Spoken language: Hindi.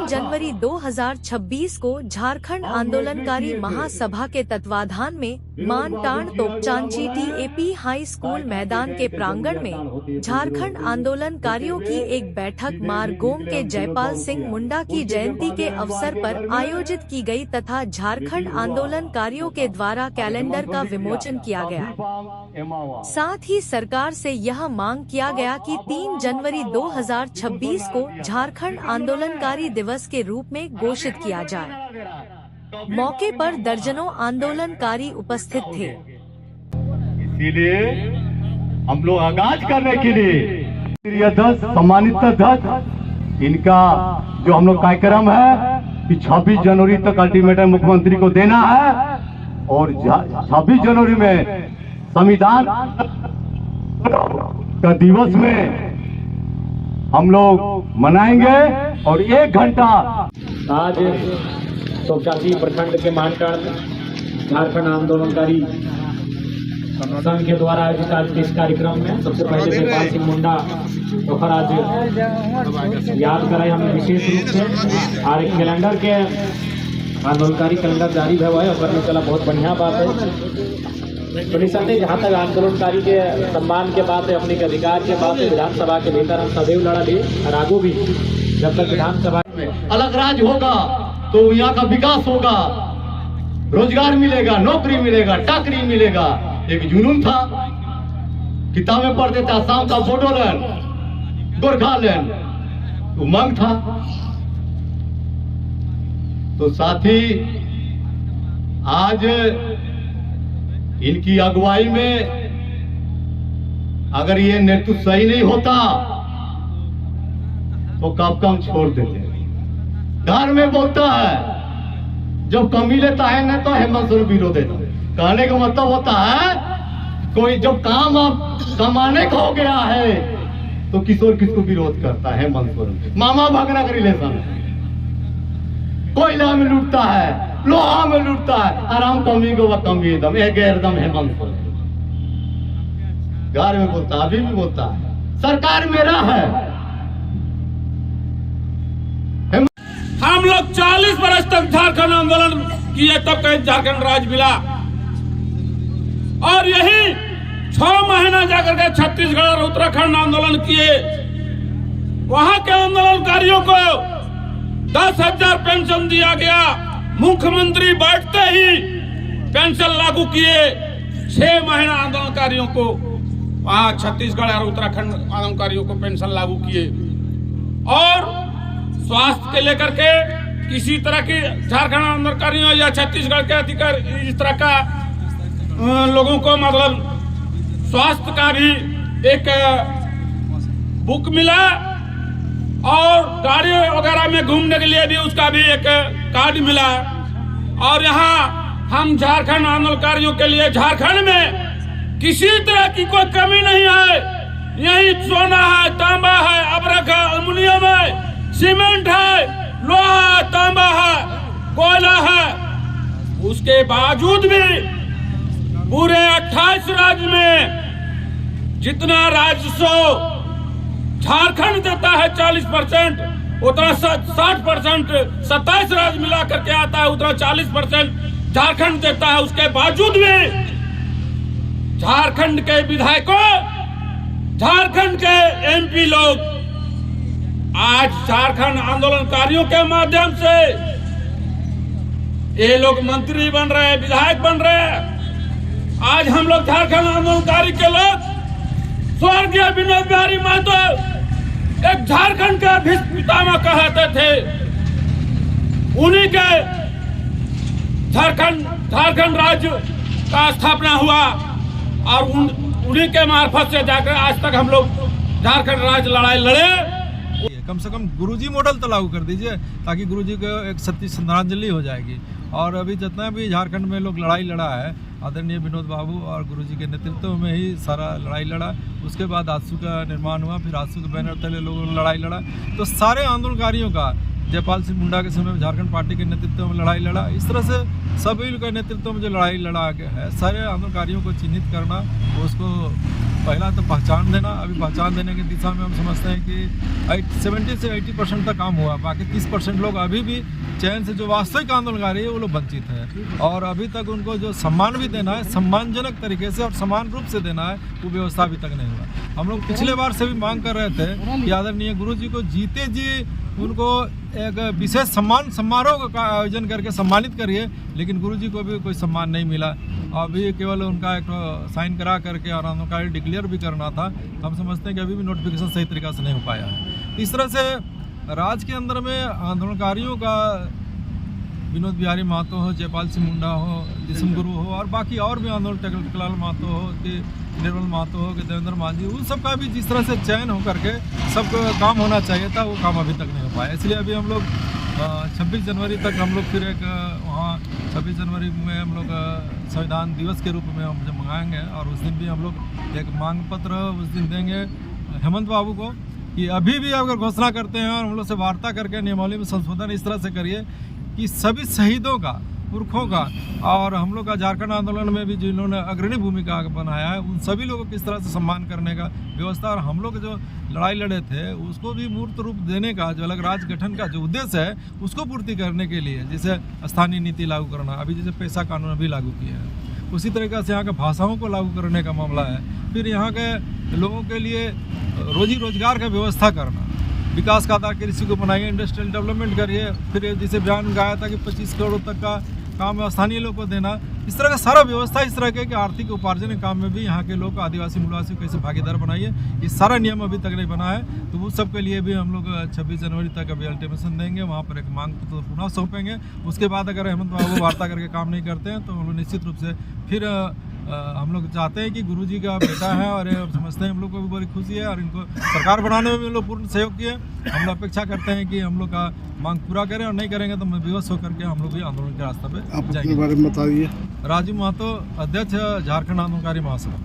जनवरी 2026 को झारखंड आंदोलनकारी महासभा के तत्वाधान में मानटांड तोपचांची TAP हाई स्कूल मैदान के प्रांगण में झारखंड आंदोलनकारियों की एक बैठक मारगोम के जयपाल सिंह मुंडा की जयंती के अवसर पर आयोजित की गई तथा झारखंड आंदोलनकारियों के द्वारा कैलेंडर का विमोचन किया गया। साथ ही सरकार से यह मांग किया गया कि 3 जनवरी 2026 को झारखंड आंदोलनकारी दिवस के रूप में घोषित किया जाए। मौके पर दर्जनों आंदोलनकारी उपस्थित थे। इसीलिए हम लोग आगाज करने के लिए अध्यक्ष, सम्मानित अध्यक्ष, इनका जो हम लोग कार्यक्रम है कि 26 जनवरी तक अल्टीमेटम मुख्यमंत्री को देना है और 26 जनवरी में संविधान का दिवस में हम लोग मनाएंगे और 1 घंटा। आज तोपचांची प्रखंड के मानटांड झारखंड आंदोलनकारी संघ के द्वारा आयोजित आज के इस कार्यक्रम में सबसे पहले जयपाल सिंह मुंडा तो आज याद कराए हमने विशेष रूप से और एक कैलेंडर के आंदोलनकारी कैलेंडर जारी हुआ है और चला बहुत बढ़िया बात है। तो निसंदेह जहाँ तक आंदोलनकारी के सम्मान के बात है, अपने के अधिकार के बात है, विधानसभा के लेकर हम सदैव लड़ा लिए और आगू भी जब तक विधानसभा में अलग राज होगा तो यहाँ का विकास होगा, रोजगार मिलेगा, नौकरी मिलेगा, टाकरी मिलेगा। एक जुनून था, किताबें पढ़ते था, शाम का बोडोलैंड, गोरखालैंड, उमंग था। तो साथी आज इनकी अगुवाई में अगर ये नेतृत्व सही नहीं होता तो कब कम छोड़ देते। घर में बोलता है जब कमी लेता है ना तो हेमंत सोरेन विरोध है। कहने का मतलब होता है कोई जब काम अब कमाने का हो गया है तो किशोर किसको विरोध करता है? हेमंत सोरेन। मामा भागना का रिलेशन है, कोयला में लूटता है, लोहा में लूटता है, आराम कमी को वह कमी एकदम एकदम हेमंत सोरेन। घर में बोलता, अभी भी बोलता है सरकार मेरा है। हम लोग 40 वर्ष तक झारखंड आंदोलन किए तब कहीं झारखंड राज मिला और यही 6 महीना जाकर के छत्तीसगढ़ और उत्तराखंड आंदोलन किए। वहां के आंदोलनकारियों को 10,000 पेंशन दिया गया। मुख्यमंत्री बैठते ही पेंशन लागू किए। 6 महीना आंदोलनकारियों को वहां छत्तीसगढ़ और उत्तराखंड आंदोलनकारियों को पेंशन लागू किए और स्वास्थ्य के लेकर के किसी तरह की झारखंड आंदोलनकारियों या छत्तीसगढ़ के अधिकारी इस तरह का लोगों को मतलब स्वास्थ्य का भी एक बुक मिला और गाड़ी वगैरह में घूमने के लिए भी उसका भी एक कार्ड मिला। और यहाँ हम झारखंड आंदोलनकारियों के लिए झारखंड में किसी तरह की कोई कमी नहीं है। यही सोना है, तांबा है, अबरक है, एल्युमिनियम है, सीमेंट है, लोहा, तांबा है, कोयला है। उसके बावजूद भी पूरे 28 राज्य में जितना राजस्व झारखंड देता है 40%, उतना 60% 27 राज्य मिला करके आता है, उतना 40% झारखंड देता है। उसके बावजूद भी झारखंड के विधायकों, झारखंड के MP लोग आज झारखंड आंदोलनकारियों के माध्यम से ये लोग मंत्री बन रहे हैं, विधायक बन रहे हैं। आज हम लोग झारखंड आंदोलनकारी के लोग स्वर्गीय विनोद बिहारी महतो एक झारखंड का भीष्म पितामह कहते थे। उन्हीं के झारखंड राज्य का स्थापना हुआ और उन्हीं के मार्फत से जाकर आज तक हम लोग झारखंड राज्य लड़ाई लड़े। कम से कम गुरुजी मॉडल तो लागू कर दीजिए ताकि गुरुजी को एक सत्य श्रद्धांजलि हो जाएगी। और अभी जितना भी झारखंड में लोग लड़ाई लड़ा है आदरणीय विनोद बाबू और गुरुजी के नेतृत्व में ही सारा लड़ाई लड़ा। उसके बाद आजसू का निर्माण हुआ, फिर आजसू के बैनर तले लोगों ने लड़ाई लड़ा। तो सारे आंदोलनकारियों का जयपाल सिंह मुंडा के समय में झारखंड पार्टी के नेतृत्व में लड़ाई लड़ा। इस तरह से सभी के नेतृत्व में जो लड़ाई लड़ा है, सारे आंदोलनकारियों को चिन्हित करना, उसको पहला तो पहचान देना। अभी पहचान देने की दिशा में हम समझते हैं कि 70 से 80% तक काम हुआ, बाकी 30% लोग अभी भी चयन से जो वास्तविक आंदोलनकारी है वो लोग वंचित है। और अभी तक उनको जो सम्मान भी देना है, सम्मानजनक तरीके से और समान रूप से देना है, वो व्यवस्था अभी तक नहीं हुआ। हम लोग पिछले बार से भी मांग कर रहे थे कि आदरणीय गुरु जी को जीते जी उनको एक विशेष सम्मान समारोह का आयोजन करके सम्मानित करिए, लेकिन गुरुजी को भी कोई सम्मान नहीं मिला। अभी केवल उनका एक साइन करा करके और आंदोलनकारी डिक्लेयर भी करना था। हम समझते हैं कि अभी भी नोटिफिकेशन सही तरीक़ा से नहीं हो पाया है। इस तरह से राज्य के अंदर में आंदोलनकारियों का विनोद बिहारी महतो हो, जयपाल सिंह मुंडा हो, जिसम गुरु हो और बाकी और भी आंदोलन टेकलाल महतो हो कि निर्मल महतो हो कि देवेंद्र मांझी, उन सब का भी जिस तरह से चयन हो करके सबको काम होना चाहिए था, वो काम अभी तक नहीं हो पाया। इसलिए अभी हम लोग 26 जनवरी तक हम लोग फिर एक वहाँ 26 जनवरी में हम लोग संविधान दिवस के रूप में हम जब मंगाएंगे और उस दिन भी हम लोग एक मांग पत्र उस दिन देंगे हेमंत बाबू को कि अभी भी अगर घोषणा करते हैं और हम लोग से वार्ता करके नियमावली में संशोधन इस तरह से करिए कि सभी शहीदों का, पुरखों का और हम लोग का झारखंड आंदोलन में भी जिन्होंने अग्रणी भूमिका बनाया है, उन सभी लोगों को किस तरह से सम्मान करने का व्यवस्था और हम लोग जो लड़ाई लड़े थे उसको भी मूर्त रूप देने का जो अलग राज्य गठन का जो उद्देश्य है उसको पूर्ति करने के लिए, जैसे स्थानीय नीति लागू करना, अभी जैसे पैसा कानून अभी लागू किया है, उसी तरीक़े से यहाँ के भाषाओं को लागू करने का मामला है। फिर यहाँ के लोगों के लिए रोजी रोजगार का व्यवस्था करना, विकास का आधार कृषि को बनाइए, इंडस्ट्रियल डेवलपमेंट करिए। फिर जिसे बयान में गाया था कि 25 करोड़ तक का काम स्थानीय लोगों को देना, इस तरह का सारा व्यवस्था इस तरह के कि आर्थिक उपार्जन के काम में भी यहाँ के लोग आदिवासी मूलवासी को कैसे भागीदार बनाइए, ये सारा नियम अभी तक नहीं बना है। तो वो सब के लिए भी हम लोग 26 जनवरी तक अभी अल्टीमेशन देंगे, वहाँ पर एक मांग पत्र पुनः सौंपेंगे। उसके बाद अगर हेमंत बाबू वार्ता करके काम नहीं करते हैं तो हम लोग निश्चित रूप से फिर हम लोग चाहते हैं कि गुरुजी का बेटा है और समझते हैं हम लोग को भी बड़ी खुशी है और इनको सरकार बनाने में भी हम लोग पूर्ण सहयोग किए। हम लोग अपेक्षा करते हैं कि हम लोग का मांग पूरा करें और नहीं करेंगे तो मैं विवश होकर के हम लोग भी आंदोलन के रास्ते पे जाएंगे। बारे में बता दिए। राजू महतो, अध्यक्ष झारखंड आंदोलनकारी महासभा।